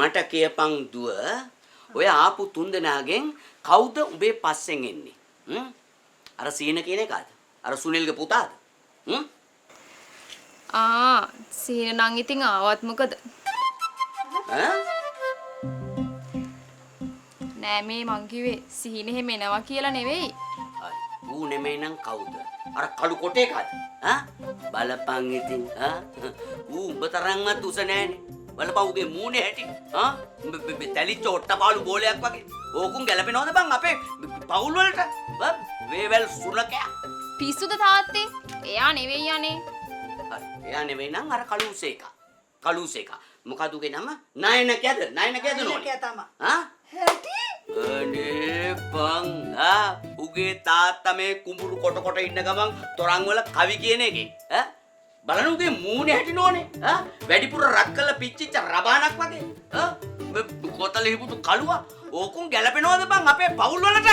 මට කියපන් දුව ඔය ආපු තුන්දෙනාගෙන් කවුද උඹේ පස්සෙන් එන්නේ? අර සීන කියන එකද? අර සුනිල්ගේ පුතාද? සීන නම් ඉතින් ආවත් මොකද? නෑ මේ මං කිව්වේ සීන එහෙම එනවා කියලා නෙවෙයි. ඌ නෙමෙයි නම් කවුද? අර කළු කොටේ කද? බලපන් ඉතින් ඌ උඹ තරම්වත් උස නෑනේ. බලපන් උගේ මූණේ හැටි. තැලිච්ච ඔට්ටපාලු බෝලයක් වගේ. ඕකුන් ගැලපෙනවද බං අපේ පවුල් වලට? වේවැල් සුනකයා. පිස්සුද තාත්තේ? එයා නෙවෙයි යන්නේ. එයා නෙවෙයි නම් අර කලුසේකා. කලුසේකා. මොකද උගේ නම? නයනකයද? නයනකයද නෝනේ? නයනකයා තමයි. හැටි? අනේ බං උගේ තාත්තා මේ කුඹුරු කොට කොට ඉන්න ගමන් තොරන් වල කවි කියන එකේ බලන්න උගේ මූණේ හැටි නෝනේ වැඩිපුර රක් කළ පිච්චිච්ච රබානක් වගේ කොතල හිපුතු කළුවා ඕකුන් ගැලපෙනවද බං අපේ පවුල් වලට